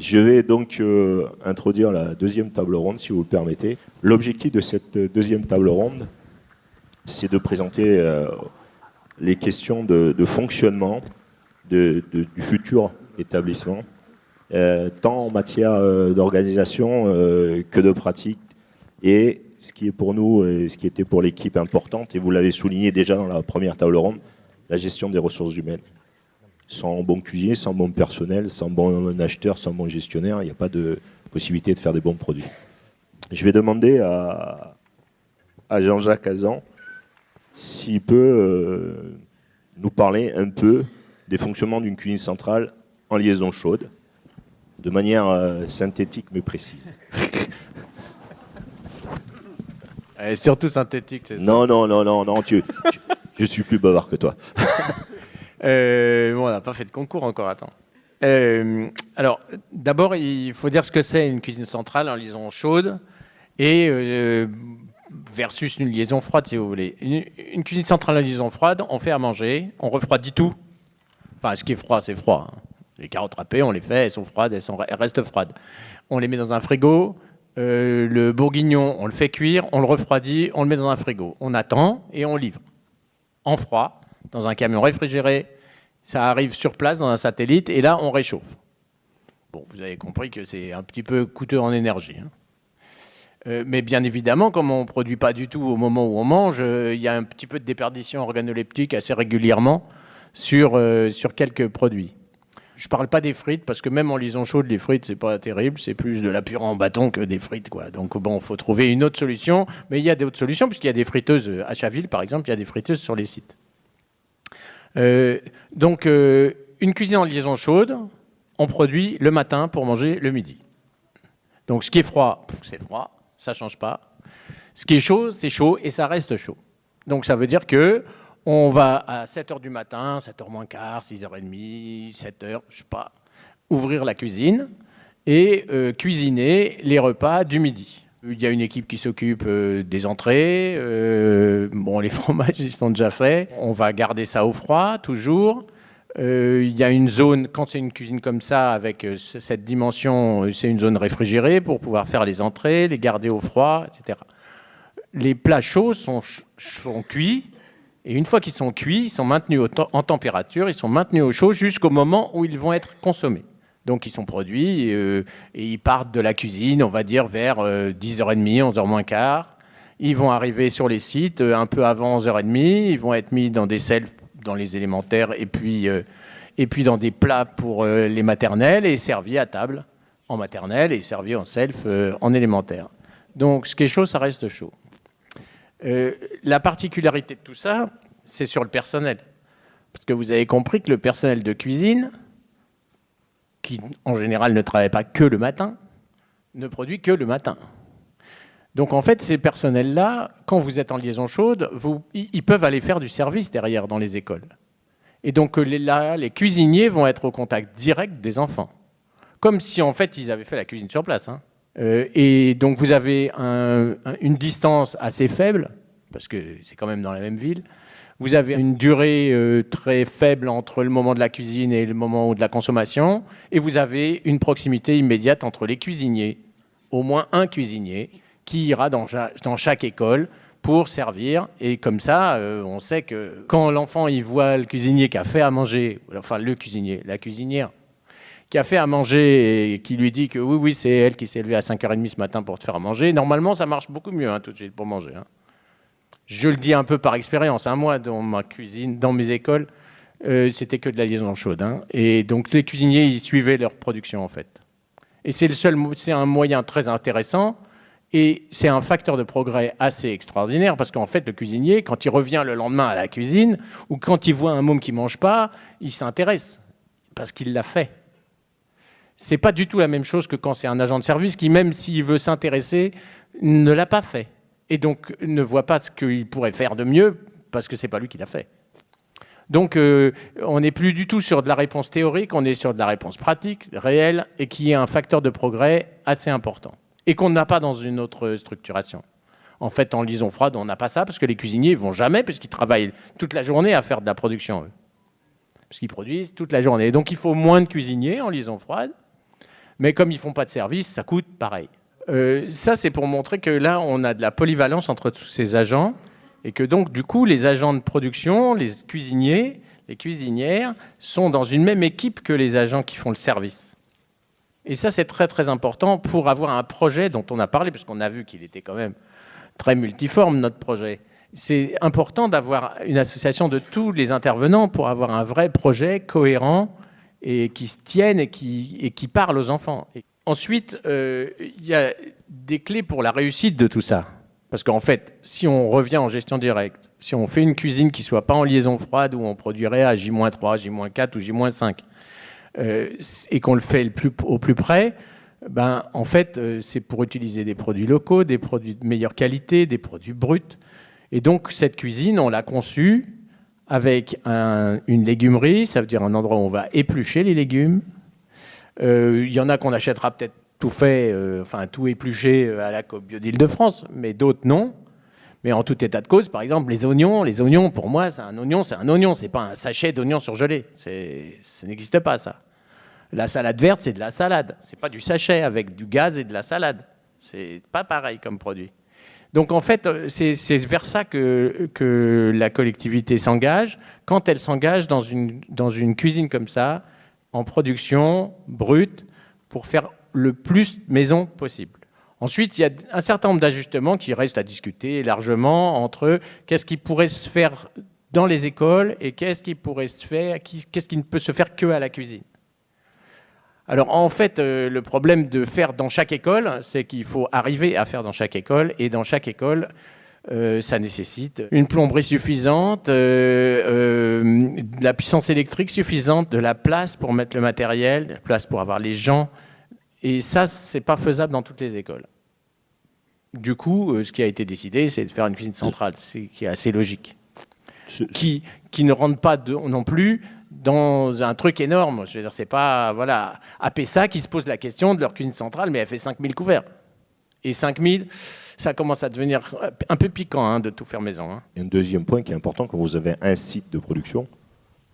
Je vais donc introduire la deuxième table ronde, si vous le permettez. L'objectif de cette deuxième table ronde, c'est de présenter les questions de fonctionnement du futur établissement, tant en matière d'organisation que de pratique, et ce qui est pour nous et ce qui était pour l'équipe importante, et vous l'avez souligné déjà dans la première table ronde, la gestion des ressources humaines. Sans bon cuisinier, sans bon personnel, sans bon acheteur, sans bon gestionnaire, il n'y a pas de possibilité de faire des bons produits. Je vais demander à Jean-Jacques Azan s'il peut nous parler un peu des fonctionnements d'une cuisine centrale en liaison chaude, de manière synthétique mais précise. Et surtout synthétique, c'est ça. Non, je suis plus bavard que toi. Bon, on n'a pas fait de concours encore, attends. Alors, d'abord, il faut dire ce que c'est une cuisine centrale en liaison chaude et versus une liaison froide, si vous voulez. Une cuisine centrale en liaison froide, on fait à manger, on refroidit tout. Enfin, ce qui est froid, c'est froid. Hein. Les carottes râpées, on les fait, elles sont froides, elles restent froides. On les met dans un frigo. Le bourguignon, on le fait cuire, on le refroidit, on le met dans un frigo. On attend et on livre en froid, dans un camion réfrigéré. Ça arrive sur place dans un satellite et là, on réchauffe. Bon, vous avez compris que c'est un petit peu coûteux en énergie. Hein. Mais bien évidemment, comme on ne produit pas du tout au moment où on mange, il y a un petit peu de déperdition organoleptique assez régulièrement sur quelques produits. Je ne parle pas des frites, parce que même en liaison chaude, les frites, c'est pas terrible. C'est plus de la purée en bâton que des frites, quoi. Donc bon, il faut trouver une autre solution. Mais il y a d'autres solutions, puisqu'il y a des friteuses à Chaville, par exemple, il y a des friteuses sur les sites. Donc, une cuisine en liaison chaude, on produit le matin pour manger le midi. Donc, ce qui est froid, c'est froid, ça ne change pas. Ce qui est chaud, c'est chaud et ça reste chaud. Donc, ça veut dire que on va à 7h du matin, 7h moins quart, 6h30, 7h, je sais pas, ouvrir la cuisine et cuisiner les repas du midi. Il y a une équipe qui s'occupe des entrées. Bon, les fromages, ils sont déjà faits. On va garder ça au froid, toujours. Il y a une zone, quand c'est une cuisine comme ça, avec cette dimension, c'est une zone réfrigérée pour pouvoir faire les entrées, les garder au froid, etc. Les plats chauds sont cuits. Et une fois qu'ils sont cuits, ils sont maintenus en température, ils sont maintenus au chaud jusqu'au moment où ils vont être consommés. Donc ils sont produits et ils partent de la cuisine, on va dire, vers 10h30, 11h moins quart. Ils vont arriver sur les sites un peu avant 11h30, ils vont être mis dans des selfs, dans les élémentaires, et puis dans des plats pour les maternelles, et servis à table en maternelle et servis en self en élémentaire. Donc ce qui est chaud, ça reste chaud. La particularité de tout ça, c'est sur le personnel. Parce que vous avez compris que le personnel de cuisine, qui en général ne travaille pas que le matin, ne produit que le matin. Donc en fait, ces personnels-là, quand vous êtes en liaison chaude, ils peuvent aller faire du service derrière dans les écoles. Et donc là, les cuisiniers vont être au contact direct des enfants. Comme si en fait, ils avaient fait la cuisine sur place. Hein. Et donc vous avez une distance assez faible, parce que c'est quand même dans la même ville. Vous avez une durée très faible entre le moment de la cuisine et le moment de la consommation. Et vous avez une proximité immédiate entre les cuisiniers. Au moins un cuisinier qui ira dans chaque école pour servir. Et comme ça, on sait que quand l'enfant il voit le cuisinier qui a fait à manger, enfin le cuisinier, la cuisinière, qui a fait à manger et qui lui dit que oui, c'est elle qui s'est levée à 5h30 ce matin pour te faire à manger, normalement, ça marche beaucoup mieux tout de suite pour manger. Hein. Je le dis un peu par expérience. Hein. Moi, dans ma cuisine, dans mes écoles, c'était que de la liaison chaude. Hein. Et donc, les cuisiniers, ils suivaient leur production, en fait. Et c'est un moyen très intéressant et c'est un facteur de progrès assez extraordinaire parce qu'en fait, le cuisinier, quand il revient le lendemain à la cuisine ou quand il voit un môme qui ne mange pas, il s'intéresse parce qu'il l'a fait. C'est pas du tout la même chose que quand c'est un agent de service qui, même s'il veut s'intéresser, ne l'a pas fait. Et donc ne voit pas ce qu'il pourrait faire de mieux parce que c'est pas lui qui l'a fait. Donc on n'est plus du tout sur de la réponse théorique, on est sur de la réponse pratique, réelle, et qui est un facteur de progrès assez important. Et qu'on n'a pas dans une autre structuration. En fait, en liaison froide, on n'a pas ça parce que les cuisiniers ne vont jamais, parce qu'ils travaillent toute la journée à faire de la production, eux. Parce qu'ils produisent toute la journée. Donc il faut moins de cuisiniers en liaison froide. Mais comme ils ne font pas de service, ça coûte pareil. Ça, c'est pour montrer que là, on a de la polyvalence entre tous ces agents et que donc, du coup, les agents de production, les cuisiniers, les cuisinières sont dans une même équipe que les agents qui font le service. Et ça, c'est très, très important pour avoir un projet dont on a parlé, parce qu'on a vu qu'il était quand même très multiforme, notre projet. C'est important d'avoir une association de tous les intervenants pour avoir un vrai projet cohérent et qui se tienne et qui parle aux enfants. Et ensuite, il y a des clés pour la réussite de tout ça. Parce qu'en fait, si on revient en gestion directe, si on fait une cuisine qui ne soit pas en liaison froide, où on produirait à J-3, J-4 ou J-5, et qu'on le fait au plus près, ben, en fait, c'est pour utiliser des produits locaux, des produits de meilleure qualité, des produits bruts. Et donc, cette cuisine, on l'a conçue avec une légumerie, ça veut dire un endroit où on va éplucher les légumes. Il y en a qu'on achètera peut-être tout fait, tout épluché à la Coop Bio d'Île-de-France, mais d'autres non. Mais en tout état de cause, par exemple, les oignons, pour moi, c'est un oignon, c'est pas un sachet d'oignons surgelés. Ça n'existe pas, ça. La salade verte, c'est de la salade. C'est pas du sachet avec du gaz et de la salade. C'est pas pareil comme produit. Donc en fait, c'est vers ça que la collectivité s'engage. Quand elle s'engage dans une cuisine comme ça, en production brute, pour faire le plus maison possible. Ensuite, il y a un certain nombre d'ajustements qui restent à discuter largement entre qu'est-ce qui pourrait se faire dans les écoles et qu'est-ce qui ne peut se faire qu'à la cuisine. Alors en fait, le problème de faire dans chaque école, c'est qu'il faut arriver à faire dans chaque école, et dans chaque école, ça nécessite une plomberie suffisante, de la puissance électrique suffisante, de la place pour mettre le matériel, de la place pour avoir les gens, et ça, c'est pas faisable dans toutes les écoles. Du coup, ce qui a été décidé, c'est de faire une cuisine centrale, qui est assez logique, qui ne rentre pas non plus dans un truc énorme. Je veux dire, c'est pas, voilà, APSA qui se pose la question de leur cuisine centrale, mais elle fait 5000 couverts. Et 5000, ça commence à devenir un peu piquant de tout faire maison. Et un deuxième point qui est important, quand vous avez un site de production,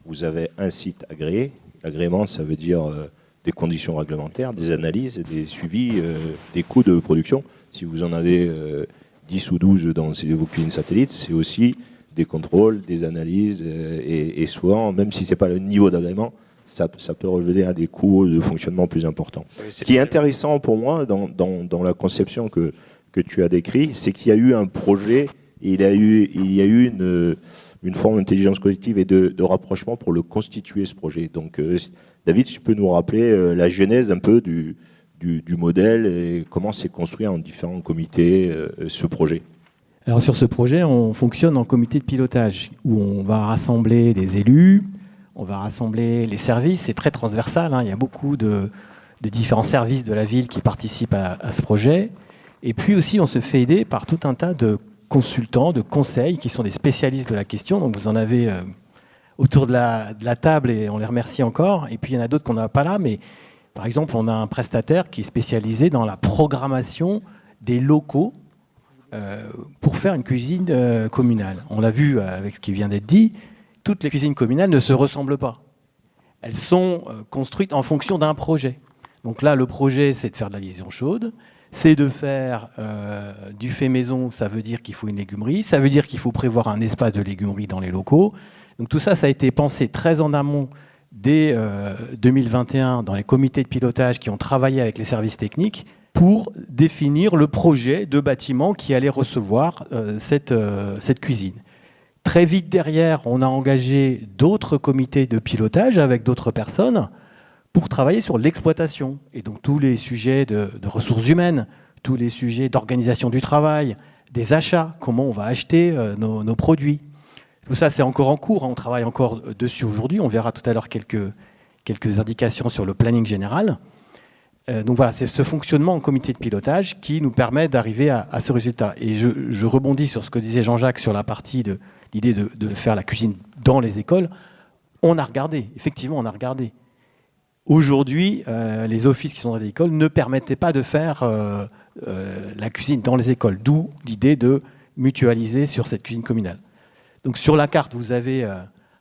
vous avez un site agréé. L'agrément, ça veut dire des conditions réglementaires, des analyses, des suivis, des coûts de production. Si vous en avez 10 ou 12 dans vos cuisines satellites, c'est aussi des contrôles, des analyses, et souvent, même si ce n'est pas le niveau d'agrément, ça peut relever à des coûts de fonctionnement plus importants. Oui, ce qui est intéressant pour moi dans la conception que tu as décrit, c'est qu'il y a eu un projet, et il y a eu une forme d'intelligence collective et de rapprochement pour le constituer, ce projet. Donc, David, tu peux nous rappeler la genèse un peu du modèle et comment s'est construit en différents comités ce projet? Alors sur ce projet, on fonctionne en comité de pilotage où on va rassembler des élus, on va rassembler les services, c'est très transversal, il y a beaucoup de différents services de la ville qui participent à ce projet. Et puis aussi, on se fait aider par tout un tas de consultants, de conseils qui sont des spécialistes de la question. Donc vous en avez autour de la table et on les remercie encore. Et puis il y en a d'autres qu'on n'a pas là, mais par exemple, on a un prestataire qui est spécialisé dans la programmation des locaux pour faire une cuisine communale. On l'a vu avec ce qui vient d'être dit, toutes les cuisines communales ne se ressemblent pas. Elles sont construites en fonction d'un projet. Donc là, le projet, c'est de faire de la liaison chaude, c'est de faire du fait maison, ça veut dire qu'il faut une légumerie, ça veut dire qu'il faut prévoir un espace de légumerie dans les locaux. Donc tout ça, ça a été pensé très en amont dès 2021 dans les comités de pilotage qui ont travaillé avec les services techniques pour définir le projet de bâtiment qui allait recevoir cette cuisine. Très vite derrière, on a engagé d'autres comités de pilotage avec d'autres personnes pour travailler sur l'exploitation. Et donc tous les sujets de ressources humaines, tous les sujets d'organisation du travail, des achats, comment on va acheter nos produits. Tout ça, c'est encore en cours, on travaille encore dessus aujourd'hui. On verra tout à l'heure quelques indications sur le planning général. Donc voilà, c'est ce fonctionnement en comité de pilotage qui nous permet d'arriver à ce résultat. Et je rebondis sur ce que disait Jean-Jacques sur la partie de l'idée de faire la cuisine dans les écoles. On a regardé, effectivement, on a regardé. Aujourd'hui, les offices qui sont dans les écoles ne permettaient pas de faire la cuisine dans les écoles, d'où l'idée de mutualiser sur cette cuisine communale. Donc sur la carte, vous avez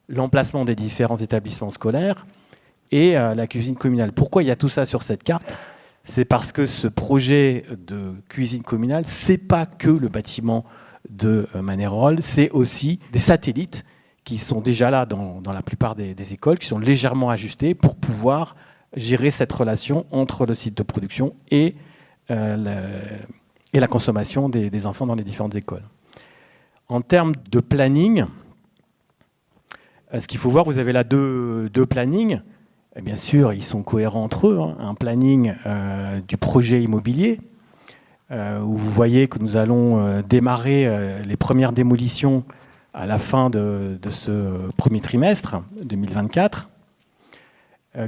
l'emplacement des différents établissements scolaires et la cuisine communale. Pourquoi il y a tout ça sur cette carte? c'est parce que ce projet de cuisine communale, c'est pas que le bâtiment de Manerolles, c'est aussi des satellites qui sont déjà là dans la plupart des écoles, qui sont légèrement ajustés pour pouvoir gérer cette relation entre le site de production et la consommation des enfants dans les différentes écoles. En termes de planning, ce qu'il faut voir, vous avez là deux plannings. Et bien sûr, ils sont cohérents entre eux. Un planning du projet immobilier, où vous voyez que nous allons démarrer les premières démolitions à la fin de ce premier trimestre 2024,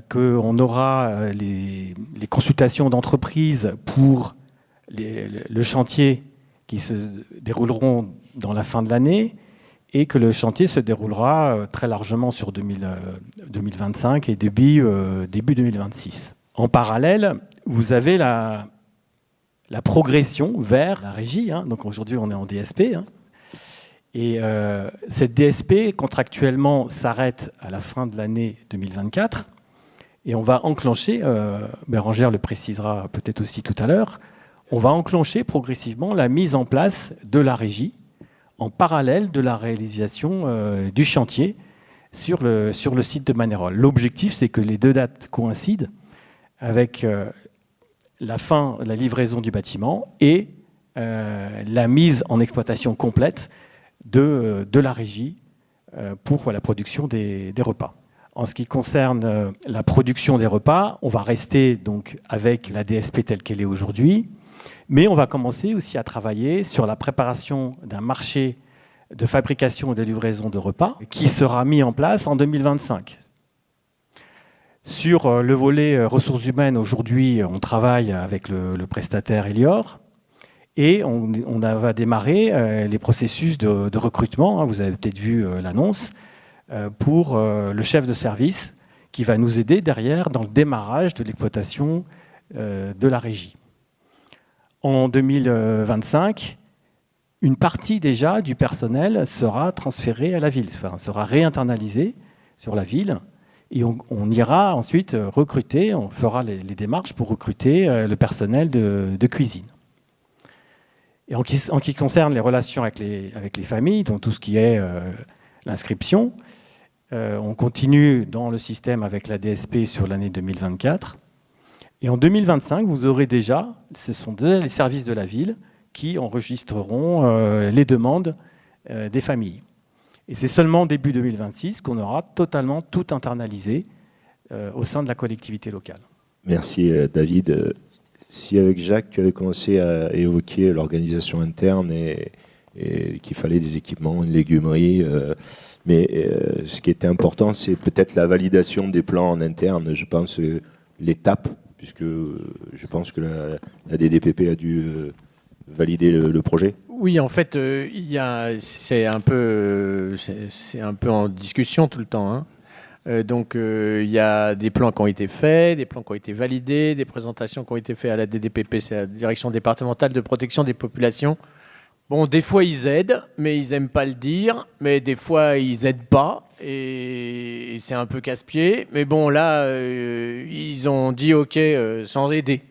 qu'on aura les consultations d'entreprise pour le chantier qui se dérouleront dans la fin de l'année, et que le chantier se déroulera très largement sur 2025 et début 2026. En parallèle, vous avez la progression vers la régie. Donc aujourd'hui, on est en DSP. Et cette DSP, contractuellement, s'arrête à la fin de l'année 2024. Et on va enclencher, Bérangère le précisera peut-être aussi tout à l'heure, on va enclencher progressivement la mise en place de la régie en parallèle de la réalisation du chantier sur le site de Manerolles. L'objectif, c'est que les deux dates coïncident avec la livraison du bâtiment et la mise en exploitation complète de la régie pour la production des repas. En ce qui concerne la production des repas, on va rester donc avec la DSP telle qu'elle est aujourd'hui, mais on va commencer aussi à travailler sur la préparation d'un marché de fabrication et de livraison de repas qui sera mis en place en 2025. Sur le volet ressources humaines, aujourd'hui, on travaille avec le prestataire Elior et on va démarrer les processus de recrutement. Vous avez peut-être vu l'annonce pour le chef de service qui va nous aider derrière dans le démarrage de l'exploitation de la régie. En 2025, une partie déjà du personnel sera transférée à la ville, sera réinternalisée sur la ville, et on ira ensuite recruter, on fera les démarches pour recruter le personnel de cuisine. Et en ce qui concerne les relations avec les familles, donc tout ce qui est l'inscription, on continue dans le système avec la DSP sur l'année 2024. Et en 2025, vous aurez déjà, ce sont déjà les services de la ville qui enregistreront les demandes des familles. Et c'est seulement début 2026 qu'on aura totalement tout internalisé au sein de la collectivité locale. Merci David. Si avec Jacques, tu avais commencé à évoquer l'organisation interne et qu'il fallait des équipements, une légumerie, mais ce qui était important, c'est peut-être la validation des plans en interne. Je pense l'étape, puisque je pense que la DDPP a dû valider le projet. Oui, en fait, c'est un peu en discussion tout le temps. Donc, il y a des plans qui ont été faits, des plans qui ont été validés, des présentations qui ont été faites à la DDPP, c'est la Direction départementale de protection des populations. Bon, des fois, ils aident, mais ils n'aiment pas le dire. Mais des fois, ils n'aident pas. Et c'est un peu casse-pied. Mais bon, là, ils ont dit OK sans aider.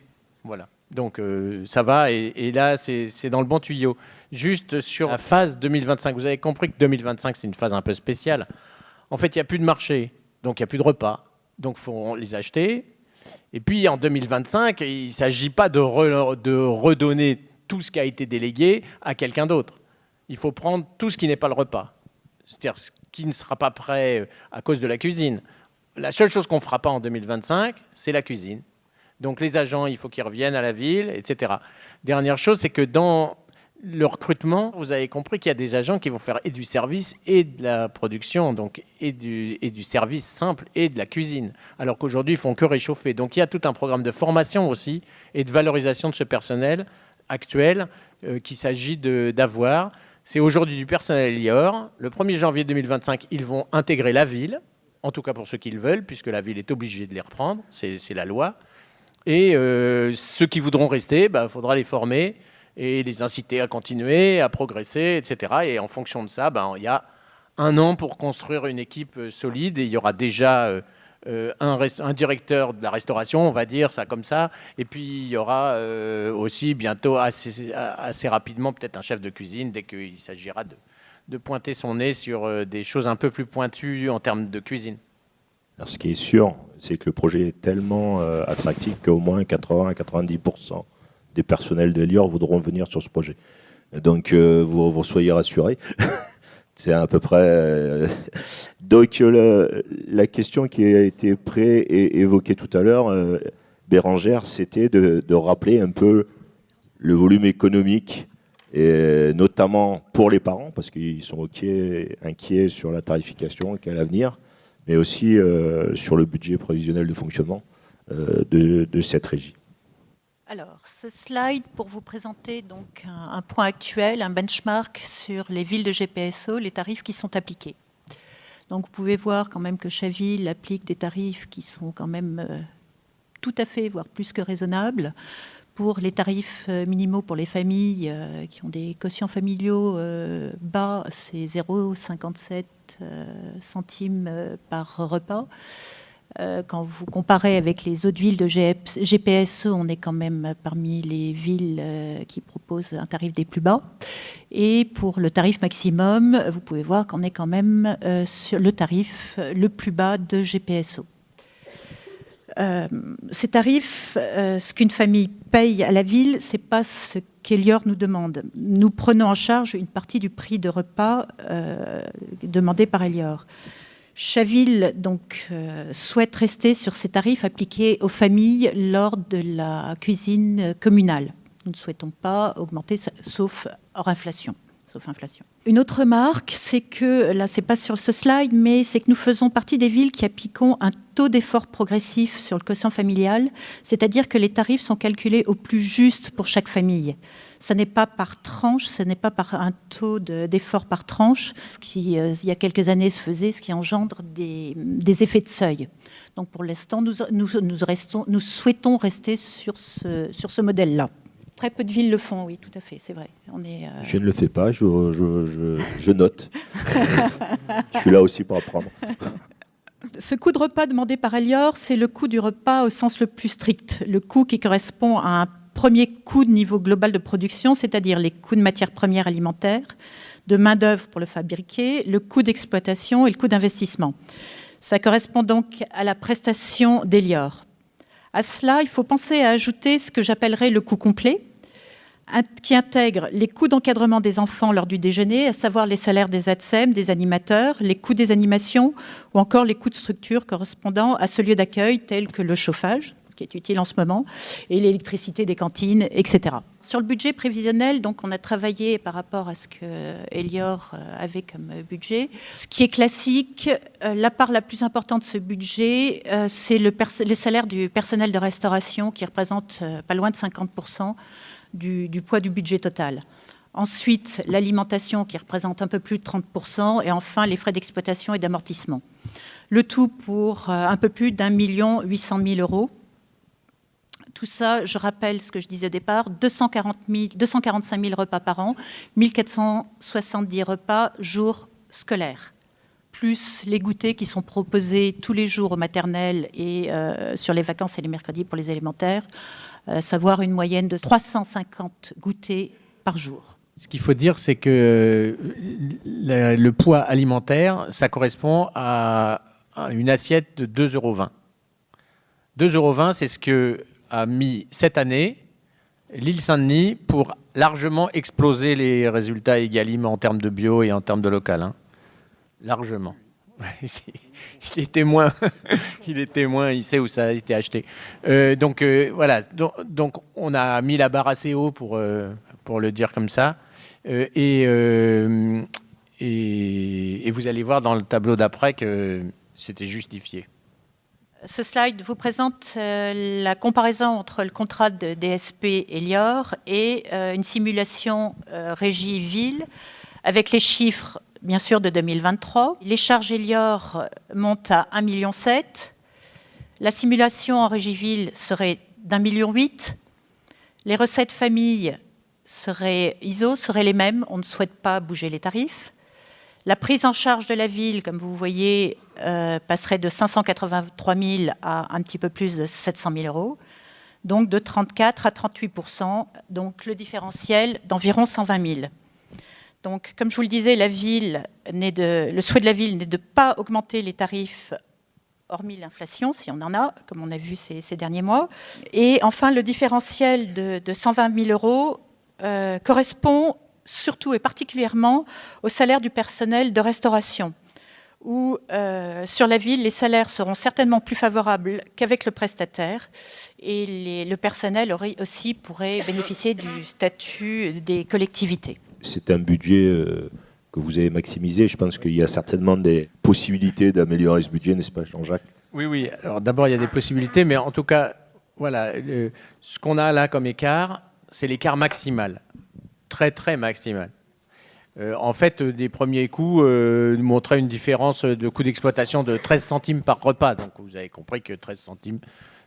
Voilà. Donc, ça va. Et là, c'est dans le bon tuyau. Juste sur la phase 2025, vous avez compris que 2025, c'est une phase un peu spéciale. En fait, il n'y a plus de marché. Donc, il n'y a plus de repas. Donc, il faut les acheter. Et puis, en 2025, il ne s'agit pas de redonner tout ce qui a été délégué à quelqu'un d'autre. Il faut prendre tout ce qui n'est pas le repas. C'est-à-dire ce qui ne sera pas prêt à cause de la cuisine. La seule chose qu'on ne fera pas en 2025, c'est la cuisine. Donc les agents, il faut qu'ils reviennent à la ville, etc. Dernière chose, c'est que dans le recrutement, vous avez compris qu'il y a des agents qui vont faire et du service et de la production, donc et du service simple et de la cuisine, alors qu'aujourd'hui, ils ne font que réchauffer. Donc il y a tout un programme de formation aussi et de valorisation de ce personnel actuel qu'il s'agit d'avoir. C'est aujourd'hui du personnel Elior. Le 1er janvier 2025, ils vont intégrer la ville, en tout cas pour ceux qui le veulent, puisque la ville est obligée de les reprendre, c'est la loi. Et ceux qui voudront rester, il faudra les former et les inciter à continuer, à progresser, etc. Et en fonction de ça, il y a 1 an pour construire une équipe solide et il y aura déjà un directeur de la restauration, on va dire ça comme ça, et puis il y aura aussi bientôt, assez rapidement, peut-être un chef de cuisine, dès qu'il s'agira de pointer son nez sur des choses un peu plus pointues en termes de cuisine. Alors, ce qui est sûr, c'est que le projet est tellement attractif qu'au moins 80 à 90% des personnels d'Elior voudront venir sur ce projet. Donc, vous soyez rassurés. C'est à peu près... Donc, la question qui a été évoquée tout à l'heure, Bérangère, c'était de rappeler un peu le volume économique, et notamment pour les parents, parce qu'ils sont inquiets sur la tarification et à l'avenir, mais aussi sur le budget prévisionnel de fonctionnement de cette régie. Alors, ce slide pour vous présenter donc un point actuel, un benchmark sur les villes de GPSO, les tarifs qui sont appliqués. Donc, vous pouvez voir quand même que Chaville applique des tarifs qui sont quand même tout à fait, voire plus que raisonnables. Pour les tarifs minimaux pour les familles qui ont des quotients familiaux bas, c'est 0,57 centimes par repas. Quand vous comparez avec les autres villes de GPSE, on est quand même parmi les villes qui proposent un tarif des plus bas. Et pour le tarif maximum, vous pouvez voir qu'on est quand même sur le tarif le plus bas de GPSO. Ces tarifs, ce qu'une famille paye à la ville, ce n'est pas ce qu'Elior nous demande. Nous prenons en charge une partie du prix de repas demandé par Elior. Chaville donc, souhaite rester sur ces tarifs appliqués aux familles lors de la cuisine communale. Nous ne souhaitons pas augmenter, sauf inflation. Une autre remarque, c'est que, là c'est pas sur ce slide, mais c'est que nous faisons partie des villes qui appliquons un taux d'effort progressif sur le quotient familial, c'est-à-dire que les tarifs sont calculés au plus juste pour chaque famille. Ce n'est pas par tranche, ce n'est pas par un taux d'effort par tranche, ce qui, il y a quelques années, se faisait, ce qui engendre des effets de seuil. Donc pour l'instant, nous souhaitons rester sur ce modèle-là. Très peu de villes le font, oui, tout à fait, c'est vrai. Je ne le fais pas, je note. Je suis là aussi pour apprendre. Ce coût de repas demandé par Elior, c'est le coût du repas au sens le plus strict. Le coût qui correspond à un premier coût de niveau global de production, c'est-à-dire les coûts de matières premières alimentaires, de main-d'œuvre pour le fabriquer, le coût d'exploitation et le coût d'investissement. Ça correspond donc à la prestation d'Elior. À cela, il faut penser à ajouter ce que j'appellerais le coût complet, qui intègre les coûts d'encadrement des enfants lors du déjeuner, à savoir les salaires des ATSEM, des animateurs, les coûts des animations ou encore les coûts de structure correspondant à ce lieu d'accueil tel que le chauffage, qui est utile en ce moment, et l'électricité des cantines, etc. Sur le budget prévisionnel, donc, on a travaillé par rapport à ce que Elior avait comme budget. Ce qui est classique, la part la plus importante de ce budget, c'est les salaires du personnel de restauration qui représente pas loin de 50% du poids du budget total. Ensuite, l'alimentation qui représente un peu plus de 30%, et enfin les frais d'exploitation et d'amortissement. Le tout pour un peu plus d'1 800 000 €. Tout ça, je rappelle ce que je disais au départ, 245 000 repas par an, 1470 repas jour scolaire, plus les goûters qui sont proposés tous les jours aux maternelles et sur les vacances et les mercredis pour les élémentaires, savoir une moyenne de 350 goûters par jour. Ce qu'il faut dire, c'est que le poids alimentaire, ça correspond à une assiette de 2,20 €. 2,20 €, c'est ce que a mis cette année l'île Saint-Denis pour largement exploser les résultats Egalim en termes de bio et en termes de local. Hein. Largement. Il est témoin, il sait où ça a été acheté. Voilà, donc on a mis la barre assez haut pour le dire comme ça. Et vous allez voir dans le tableau d'après que c'était justifié. Ce slide vous présente la comparaison entre le contrat de DSP Elior et une simulation régie-ville avec les chiffres, bien sûr, de 2023. Les charges Elior montent à 1,7 million. La simulation en régie-ville serait d'1,8 million. Les recettes famille seraient les mêmes. On ne souhaite pas bouger les tarifs. La prise en charge de la ville, comme vous voyez, passerait de 583 000 à un petit peu plus de 700 000 euros, donc de 34 à 38%, donc le différentiel d'environ 120 000. Donc, comme je vous le disais, le souhait de la ville n'est de ne pas augmenter les tarifs hormis l'inflation, si on en a, comme on a vu ces derniers mois. Et enfin, le différentiel de 120 000 euros correspond surtout et particulièrement au salaire du personnel de restauration, où sur la ville, les salaires seront certainement plus favorables qu'avec le prestataire, et le personnel aussi pourrait bénéficier du statut des collectivités. C'est un budget que vous avez maximisé. Je pense qu'il y a certainement des possibilités d'améliorer ce budget, n'est-ce pas, Jean-Jacques? Oui. Alors d'abord, il y a des possibilités, mais en tout cas, voilà, ce qu'on a là comme écart, c'est l'écart maximal, très très maximal. En fait, des premiers coûts montraient une différence de coût d'exploitation de 13 centimes par repas. Donc vous avez compris que 13 centimes,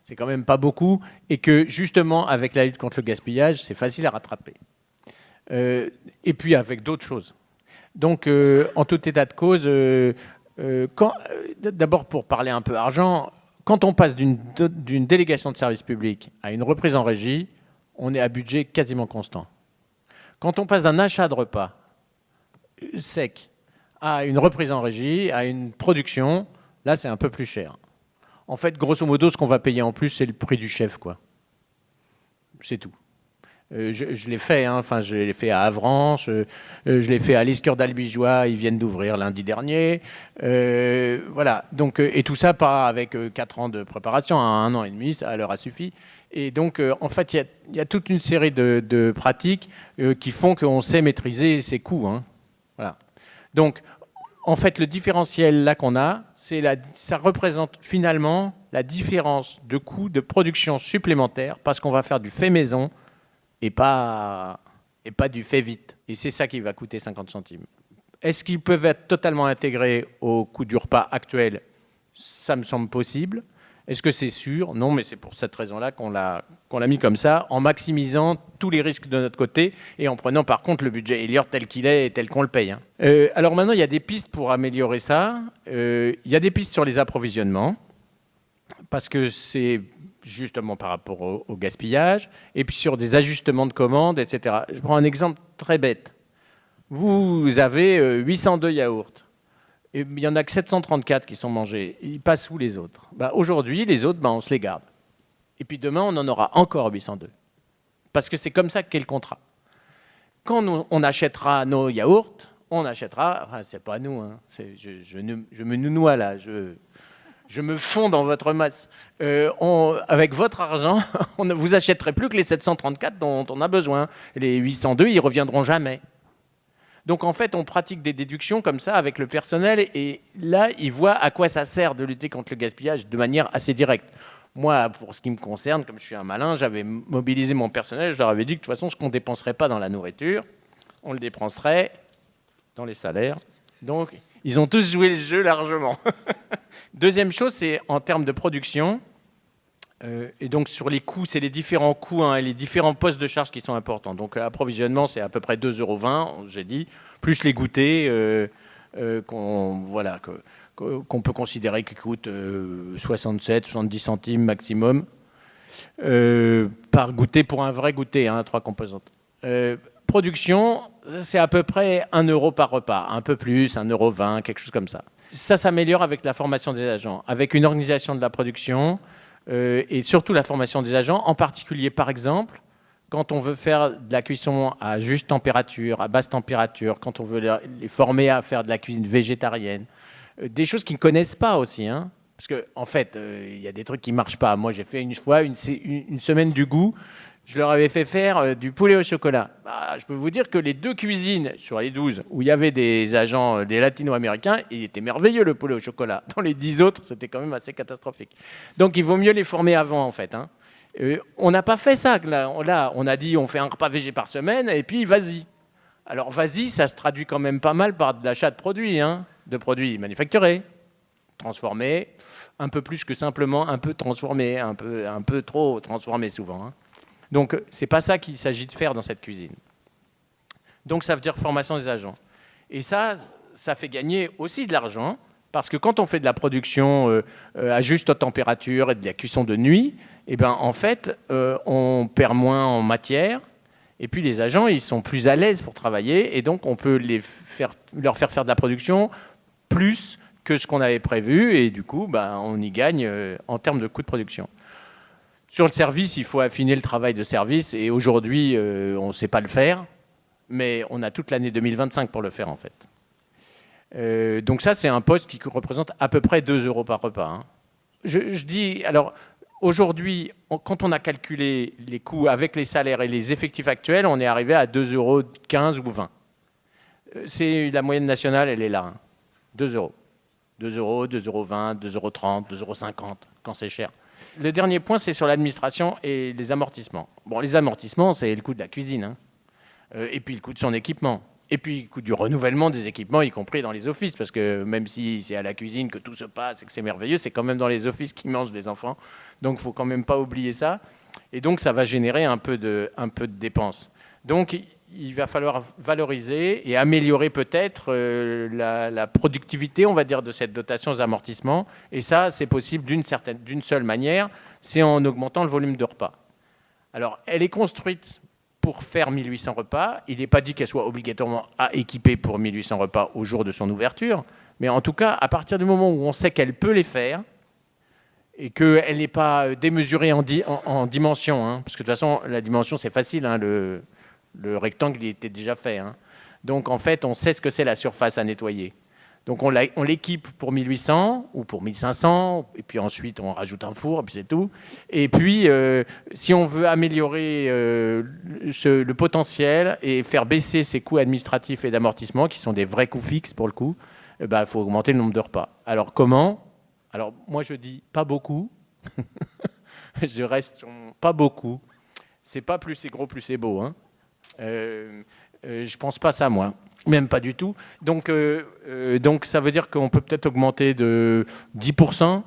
c'est quand même pas beaucoup, et que justement, avec la lutte contre le gaspillage, c'est facile à rattraper. Et puis avec d'autres choses. Donc, en tout état de cause, d'abord pour parler un peu argent, quand on passe d'une délégation de service public à une reprise en régie, on est à budget quasiment constant. Quand on passe d'un achat de repas sec à une reprise en régie, à une production, là c'est un peu plus cher. En fait, grosso modo, ce qu'on va payer en plus, c'est le prix du chef, quoi. C'est tout. Je l'ai fait, hein. Enfin, je l'ai fait à Avranches, je l'ai fait à l'Escure d'Albigeois, ils viennent d'ouvrir lundi dernier. Voilà, donc, et tout ça pas avec 4 ans de préparation, hein, 1 an et demi, ça leur a suffi. Et donc, en fait, il y a toute une série de pratiques qui font qu'on sait maîtriser ses coûts. Hein. Voilà. Donc, en fait, le différentiel là qu'on a, ça représente finalement la différence de coûts de production supplémentaire parce qu'on va faire du fait maison et pas du fait vite. Et c'est ça qui va coûter 50 centimes. Est-ce qu'ils peuvent être totalement intégrés au coût du repas actuel? Ça me semble possible. Est-ce que c'est sûr? Non, mais c'est pour cette raison-là qu'on l'a mis comme ça, en maximisant tous les risques de notre côté et en prenant par contre le budget Elior tel qu'il est et tel qu'on le paye. Hein. Alors maintenant, il y a des pistes pour améliorer ça. Il y a des pistes sur les approvisionnements, parce que c'est justement par rapport au gaspillage, et puis sur des ajustements de commandes, etc. Je prends un exemple très bête. Vous avez 802 yaourts. Et il n'y en a que 734 qui sont mangés. Ils passent où les autres? Aujourd'hui, les autres, on se les garde. Et puis demain, on en aura encore 802. Parce que c'est comme ça qu'est le contrat. Quand on achètera nos yaourts, on achètera... Enfin, c'est pas nous, hein, je me nounoie là, je me fonds dans votre masse. Avec votre argent, on ne vous achèterait plus que les 734 dont on a besoin. Les 802, ils ne reviendront jamais. Donc en fait, on pratique des déductions comme ça avec le personnel et là, ils voient à quoi ça sert de lutter contre le gaspillage de manière assez directe. Moi, pour ce qui me concerne, comme je suis un malin, j'avais mobilisé mon personnel, je leur avais dit que de toute façon, ce qu'on ne dépenserait pas dans la nourriture, on le dépenserait dans les salaires. Donc, ils ont tous joué le jeu largement. Deuxième chose, c'est en termes de production. Et donc sur les coûts, c'est les différents coûts et les différents postes de charge qui sont importants. Donc l'approvisionnement, c'est à peu près 2,20 €, j'ai dit, plus les goûters qu'on peut considérer qui coûtent 67, 70 centimes maximum par goûter pour un vrai goûter, 3 composantes. Production, c'est à peu près 1 € par repas, un peu plus, 1,20 €, quelque chose comme ça. Ça s'améliore avec la formation des agents, avec une organisation de la production, et surtout la formation des agents, en particulier par exemple quand on veut faire de la cuisson à juste température, à basse température, quand on veut les former à faire de la cuisine végétarienne, des choses qu'ils ne connaissent pas aussi, hein, parce qu'en fait, il y a des trucs qui ne marchent pas. Moi, j'ai fait une fois une semaine du goût, je leur avais fait faire du poulet au chocolat. Je peux vous dire que les 2 cuisines sur les 12 où il y avait des agents, des latino-américains, il était merveilleux le poulet au chocolat. Dans les 10 autres, c'était quand même assez catastrophique. Donc il vaut mieux les former avant en fait. Hein. On n'a pas fait ça. Là, on a dit on fait un repas végé par semaine et puis vas-y. Alors vas-y, ça se traduit quand même pas mal par de l'achat de produits manufacturés, transformés, un peu plus que simplement un peu transformés, un peu trop transformés souvent. Hein. Donc, ce n'est pas ça qu'il s'agit de faire dans cette cuisine. Donc, ça veut dire formation des agents. Et ça ça fait gagner aussi de l'argent, parce que quand on fait de la production à juste température et de la cuisson de nuit, eh ben, en fait, on perd moins en matière. Et puis les agents, ils sont plus à l'aise pour travailler, et donc on peut leur faire de la production plus que ce qu'on avait prévu, et du coup, on y gagne en termes de coût de production. Sur le service, il faut affiner le travail de service, et aujourd'hui, on ne sait pas le faire, mais on a toute l'année 2025 pour le faire, en fait. Donc ça, c'est un poste qui représente à peu près 2 € par repas. Hein. Je dis, alors, aujourd'hui, quand on a calculé les coûts avec les salaires et les effectifs actuels, on est arrivé à 2,15 € ou 20 €. C'est la moyenne nationale, elle est là. Hein. 2 €. 2 €, 2,20 €, 2,30 €, 2,50 € quand c'est cher. Le dernier point, c'est sur l'administration et les amortissements. Bon, les amortissements, c'est le coût de la cuisine. Hein. Et puis le coût de son équipement. Et puis le coût du renouvellement des équipements, y compris dans les offices. Parce que même si c'est à la cuisine que tout se passe et que c'est merveilleux, c'est quand même dans les offices qui mangent les enfants. Donc il ne faut quand même pas oublier ça. Et donc ça va générer un peu de dépenses. Donc il va falloir valoriser et améliorer peut-être la productivité, on va dire, de cette dotation aux amortissements. Et ça, c'est possible d'une seule manière, c'est en augmentant le volume de repas. Alors, elle est construite pour faire 1800 repas. Il n'est pas dit qu'elle soit obligatoirement à équiper pour 1800 repas au jour de son ouverture. Mais en tout cas, à partir du moment où on sait qu'elle peut les faire, et qu'elle n'est pas démesurée en dimension, hein, parce que de toute façon, la dimension, c'est facile, hein, le rectangle, il était déjà fait. Hein. Donc, en fait, on sait ce que c'est la surface à nettoyer. Donc, on l'équipe pour 1800 ou pour 1500, et puis ensuite, on rajoute un four, et puis c'est tout. Et puis, si on veut améliorer le potentiel et faire baisser ces coûts administratifs et d'amortissement, qui sont des vrais coûts fixes pour le coup, il faut augmenter le nombre de repas. Alors, comment ? Alors, moi, je dis pas beaucoup. Je reste sur pas beaucoup. C'est pas plus c'est gros, plus c'est beau. Hein. Je pense pas ça, moi. Même pas du tout. Donc ça veut dire qu'on peut peut-être augmenter de 10%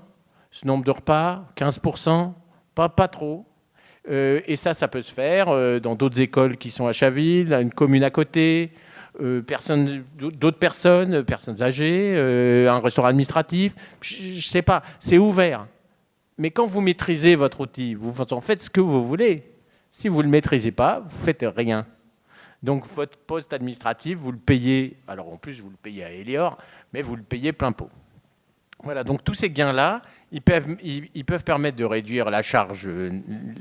ce nombre de repas, 15%, pas trop. Et ça peut se faire dans d'autres écoles qui sont à Chaville, une commune à côté, d'autres personnes âgées, un restaurant administratif. Je sais pas, c'est ouvert. Mais quand vous maîtrisez votre outil, vous en faites ce que vous voulez. Si vous ne le maîtrisez pas, vous ne faites rien. Donc votre poste administratif, vous le payez, alors en plus vous le payez à Elior, mais vous le payez plein pot. Voilà, donc tous ces gains-là, ils peuvent permettre de réduire la charge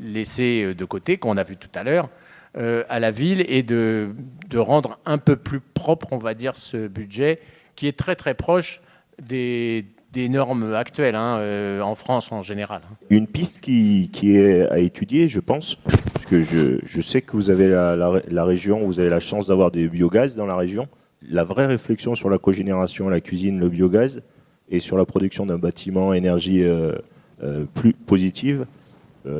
laissée de côté, qu'on a vu tout à l'heure, à la ville, et de rendre un peu plus propre, on va dire, ce budget, qui est très très proche des normes actuelles, hein, en France en général. Une piste qui est à étudier, je pense, parce que je sais que vous avez la région, vous avez la chance d'avoir des biogaz dans la région. La vraie réflexion sur la cogénération, la cuisine, le biogaz, et sur la production d'un bâtiment énergie plus positive,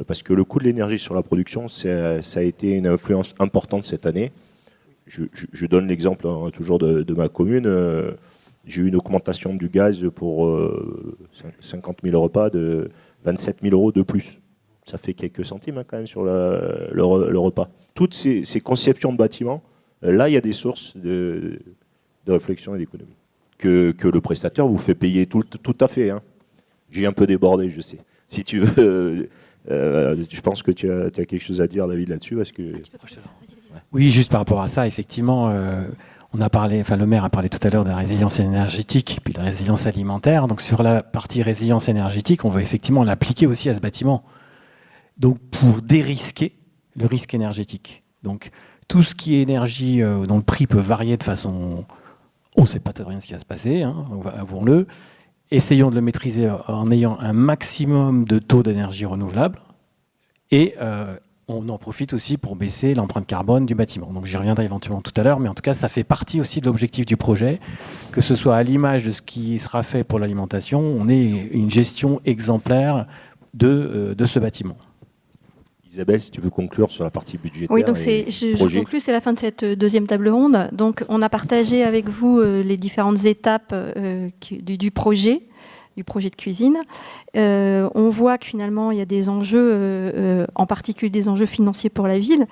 parce que le coût de l'énergie sur la production, ça a été une influence importante cette année. Je donne l'exemple toujours de ma commune. J'ai eu une augmentation du gaz pour 50 000 repas de 27 000 € de plus. Ça fait quelques centimes hein, quand même sur le repas. Toutes ces conceptions de bâtiments, là, il y a des sources de réflexion et d'économie. Que le prestataire vous fait payer tout à fait. Hein. J'ai un peu débordé, je sais. Si tu veux, je pense que tu as quelque chose à dire, David, là-dessus. Parce que... Oui, juste par rapport à ça, effectivement... on a parlé, enfin le maire a parlé tout à l'heure de la résilience énergétique puis de la résilience alimentaire. Donc sur la partie résilience énergétique, on va effectivement l'appliquer aussi à ce bâtiment. Donc pour dérisquer le risque énergétique. Donc tout ce qui est énergie dont le prix peut varier de façon... On ne sait pas très bien ce qui va se passer, hein, avouons-le. Essayons de le maîtriser en ayant un maximum de taux d'énergie renouvelable. Et... on en profite aussi pour baisser l'empreinte carbone du bâtiment. Donc j'y reviendrai éventuellement tout à l'heure, mais en tout cas, ça fait partie aussi de l'objectif du projet, que ce soit à l'image de ce qui sera fait pour l'alimentation, on ait une gestion exemplaire de ce bâtiment. Isabelle, si tu veux conclure sur la partie budgétaire. Oui, donc je conclue, c'est la fin de cette deuxième table ronde. Donc on a partagé avec vous les différentes étapes du projet. du projet de cuisine. On voit que finalement, il y a des enjeux, en particulier des enjeux financiers pour la ville.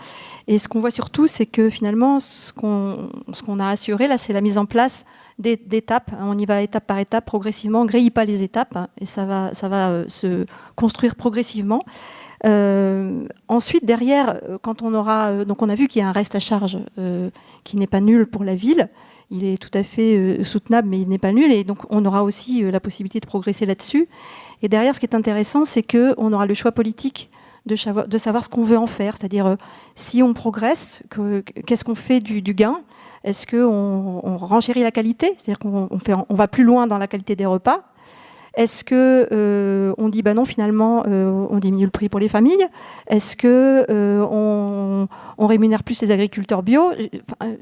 Et ce qu'on voit surtout, c'est que finalement, ce qu'on a assuré, là, c'est la mise en place d'étapes. On y va étape par étape, progressivement. On ne grille pas les étapes, hein, et ça va se construire progressivement. Ensuite, derrière, quand on aura... donc on a vu qu'il y a un reste à charge qui n'est pas nul pour la ville. Il est tout à fait soutenable, mais il n'est pas nul. Et donc, on aura aussi la possibilité de progresser là-dessus. Et derrière, ce qui est intéressant, c'est qu'on aura le choix politique de savoir ce qu'on veut en faire. C'est-à-dire, si on progresse, qu'est-ce qu'on fait du gain ? Est-ce qu'on renchérit la qualité ? C'est-à-dire qu'on va plus loin dans la qualité des repas ? Est-ce qu'on dit, non, finalement, on diminue le prix pour les familles ? Est-ce qu'on rémunère plus les agriculteurs bio ?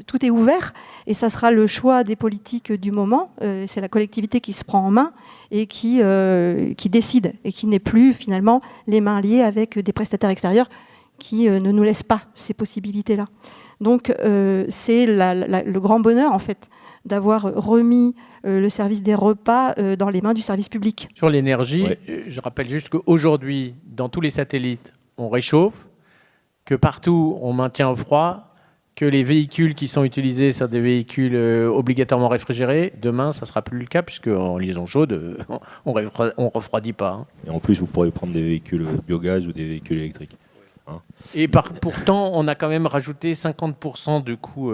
Tout est ouvert et ça sera le choix des politiques du moment. C'est la collectivité qui se prend en main et qui décide et qui n'est plus, finalement, les mains liées avec des prestataires extérieurs qui ne nous laissent pas ces possibilités-là. Donc, c'est le grand bonheur, en fait, d'avoir remis le service des repas dans les mains du service public. Sur l'énergie, je rappelle juste qu'aujourd'hui, dans tous les satellites, on réchauffe, que partout, on maintient au froid, que les véhicules qui sont utilisés sont des véhicules obligatoirement réfrigérés. Demain, ça ne sera plus le cas, puisque en liaison chaude, on ne refroidit pas. Hein. Et en plus, vous pourrez prendre des véhicules biogaz ou des véhicules électriques. Et pourtant, on a quand même rajouté 50% de coûts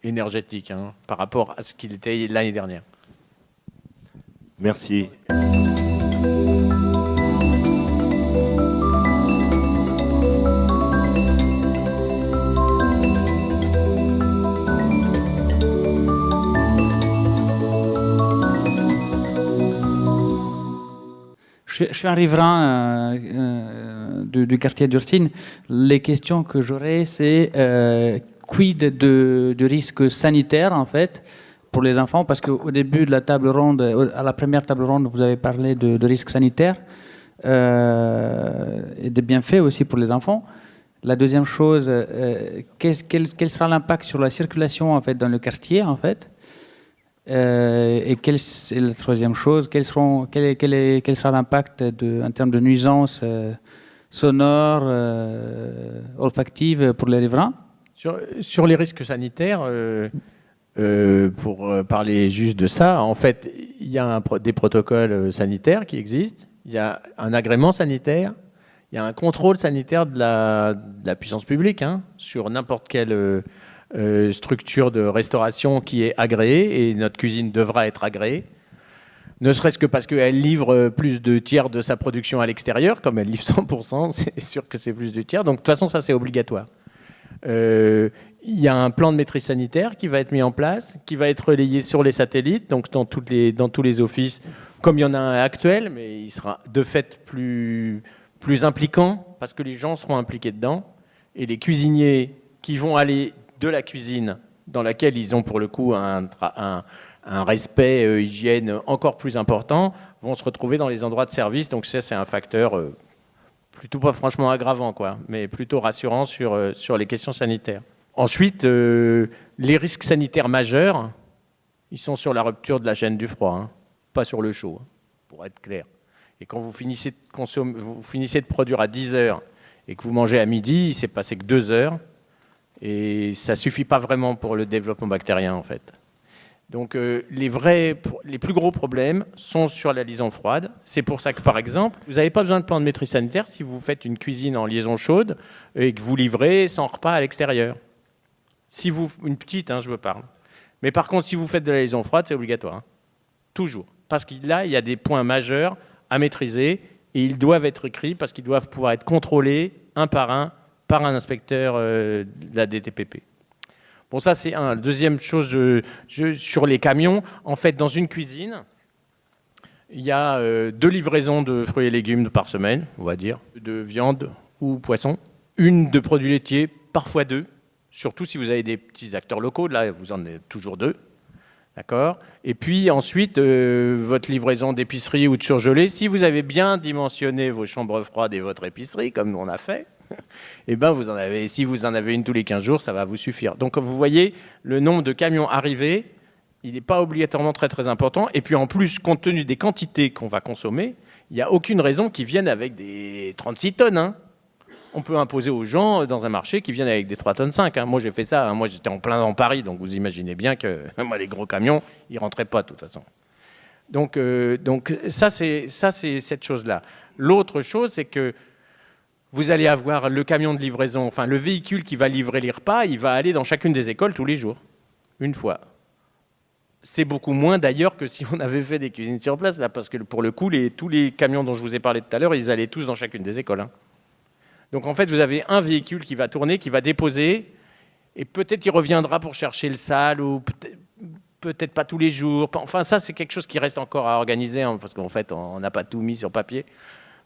énergétiques par rapport à ce qu'il était l'année dernière. Merci. Je suis un riverain du quartier d'Urtine. Les questions que j'aurais, c'est quid de risques sanitaires, en fait, pour les enfants, parce qu'au début de la table ronde, à la première table ronde, vous avez parlé de risques sanitaires et de bienfaits aussi pour les enfants. La deuxième chose, quel sera l'impact sur la circulation, en fait, dans le quartier, en fait? Et la troisième chose, quel sera l'impact en termes de nuisances sonores, olfactives pour les riverains? Sur les risques sanitaires, pour parler juste de ça, en fait, il y a des protocoles sanitaires qui existent, il y a un agrément sanitaire, il y a un contrôle sanitaire de la puissance publique sur n'importe quelle structure de restauration qui est agréée, et notre cuisine devra être agréée, ne serait-ce que parce qu'elle livre plus de tiers de sa production à l'extérieur. Comme elle livre 100%, c'est sûr que c'est plus de tiers. Donc de toute façon, ça c'est obligatoire. Il y a un plan de maîtrise sanitaire qui va être mis en place, qui va être relayé sur les satellites, donc dans tous les offices, comme il y en a un actuel, mais il sera de fait plus impliquant, parce que les gens seront impliqués dedans, et les cuisiniers qui vont aller de la cuisine, dans laquelle ils ont pour le coup un respect hygiène encore plus important, vont se retrouver dans les endroits de service. Donc ça, c'est un facteur plutôt pas franchement aggravant, mais plutôt rassurant sur les questions sanitaires. Ensuite, les risques sanitaires majeurs, ils sont sur la rupture de la chaîne du froid, pas sur le chaud, pour être clair. Et quand vous finissez de produire à 10 heures et que vous mangez à midi, il ne s'est passé que 2 heures. Et ça ne suffit pas vraiment pour le développement bactérien, en fait. Donc, les plus gros problèmes sont sur la liaison froide. C'est pour ça que, par exemple, vous n'avez pas besoin de plan de maîtrise sanitaire si vous faites une cuisine en liaison chaude et que vous livrez sans repas à l'extérieur. Une petite, je me parle. Mais par contre, si vous faites de la liaison froide, c'est obligatoire. Toujours. Parce que là, il y a des points majeurs à maîtriser et ils doivent être écrits parce qu'ils doivent pouvoir être contrôlés un par un inspecteur de la DTPP. Bon, ça, c'est un. Deuxième chose, sur les camions, en fait, dans une cuisine, il y a 2 livraisons de fruits et légumes par semaine, on va dire, de viande ou poisson. Une de produits laitiers, parfois 2, surtout si vous avez des petits acteurs locaux, là, vous en avez toujours 2. D'accord ? Et puis ensuite, votre livraison d'épicerie ou de surgelé, si vous avez bien dimensionné vos chambres froides et votre épicerie, comme on a fait, eh ben si vous en avez une tous les 15 jours, ça va vous suffire. Donc vous voyez le nombre de camions arrivés Il n'est pas obligatoirement très très important. Et puis en plus, compte tenu des quantités qu'on va consommer, il n'y a aucune raison qu'ils viennent avec des 36 tonnes. Hein. On peut imposer aux gens dans un marché qui viennent avec des 3,5 tonnes. Hein. Moi, j'ai fait ça. Hein. Moi, j'étais en plein dans Paris, donc vous imaginez bien que moi, les gros camions, ils ne rentraient pas de toute façon. Donc ça, c'est cette chose-là. L'autre chose, c'est que vous allez avoir le camion de livraison, enfin le véhicule qui va livrer les repas, il va aller dans chacune des écoles tous les jours, une fois. C'est beaucoup moins d'ailleurs que si on avait fait des cuisines sur place, là, parce que pour le coup, tous les camions dont je vous ai parlé tout à l'heure, ils allaient tous dans chacune des écoles. Hein. Donc en fait, vous avez un véhicule qui va tourner, qui va déposer, et peut-être il reviendra pour chercher le sale, ou peut-être pas tous les jours. Enfin, ça, c'est quelque chose qui reste encore à organiser, hein, parce qu'en fait, on n'a pas tout mis sur papier,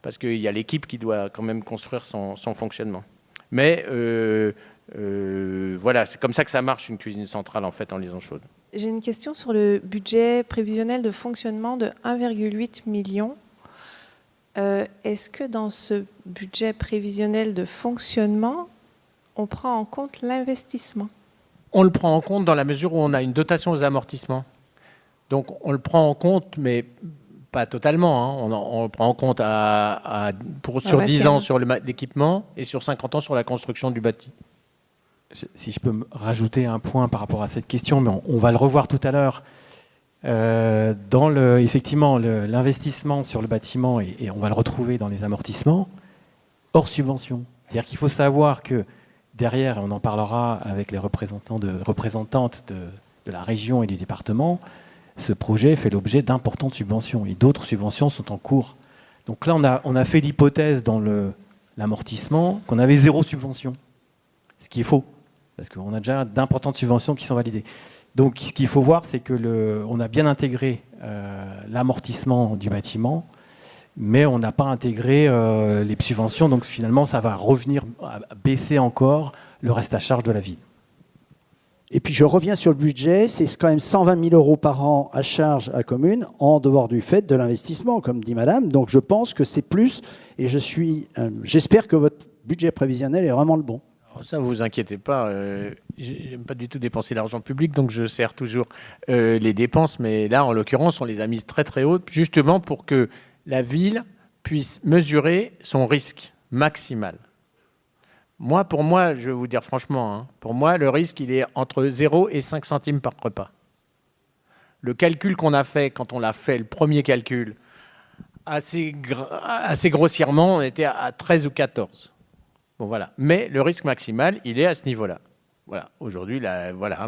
parce qu'il y a l'équipe qui doit quand même construire son fonctionnement. Mais voilà, c'est comme ça que ça marche, une cuisine centrale, en fait, en liaison chaude. J'ai une question sur le budget prévisionnel de fonctionnement de 1,8 million. Est-ce que dans ce budget prévisionnel de fonctionnement, on prend en compte l'investissement ? On le prend en compte dans la mesure où on a une dotation aux amortissements. Donc on le prend en compte, mais pas totalement. Hein. On le prend en compte sur 10 ans sur l'équipement et sur 50 ans sur la construction du bâti. Si je peux me rajouter un point par rapport à cette question, mais on va le revoir tout à l'heure. Effectivement, l'investissement sur le bâtiment, et on va le retrouver dans les amortissements, hors subvention. C'est-à-dire qu'il faut savoir que derrière, et on en parlera avec les représentantes de la région et du département, ce projet fait l'objet d'importantes subventions, et d'autres subventions sont en cours. Donc là, on a fait l'hypothèse dans l'amortissement qu'on avait 0 subvention, ce qui est faux. Parce qu'on a déjà d'importantes subventions qui sont validées. Donc, ce qu'il faut voir, c'est qu'on a bien intégré l'amortissement du bâtiment, mais on n'a pas intégré les subventions. Donc, finalement, ça va revenir à baisser encore le reste à charge de la ville. Et puis, je reviens sur le budget. C'est quand même 120 000 € par an à charge à la commune, en dehors du fait de l'investissement, comme dit madame. Donc, je pense que c'est plus. Et j'espère que votre budget prévisionnel est vraiment le bon. Ça, vous inquiétez pas. J'aime pas du tout dépenser l'argent public, donc je sers toujours les dépenses. Mais là, en l'occurrence, on les a mises très très hautes, justement pour que la ville puisse mesurer son risque maximal. Pour moi, je vais vous dire franchement, hein, pour moi, le risque, il est entre 0 et 5 centimes par repas. Le calcul qu'on a fait, quand on l'a fait, le premier calcul, assez grossièrement, on était à 13 ou 14. Bon, voilà. Mais le risque maximal, il est à ce niveau-là. Voilà. Aujourd'hui, là, voilà.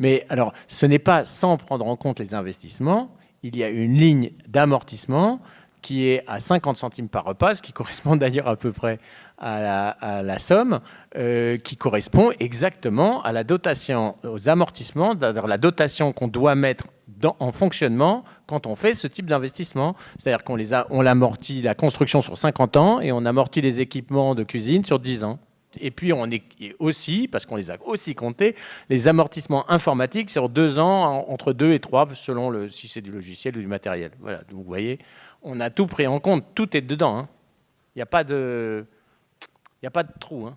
Mais alors, ce n'est pas sans prendre en compte les investissements. Il y a une ligne d'amortissement qui est à 50 centimes par repas, ce qui correspond d'ailleurs à peu près à la somme, qui correspond exactement à la dotation aux amortissements, c'est-à-dire la dotation qu'on doit mettre en fonctionnement quand on fait ce type d'investissement. C'est-à-dire qu'on l'amortit la construction sur 50 ans et on amortit les équipements de cuisine sur 10 ans. Et puis on est aussi, parce qu'on les a aussi comptés, les amortissements informatiques sur 2 ans, entre 2 et 3, selon si c'est du logiciel ou du matériel. Voilà, donc vous voyez, on a tout pris en compte, tout est dedans. Hein. Il n'y a pas de trou. Hein.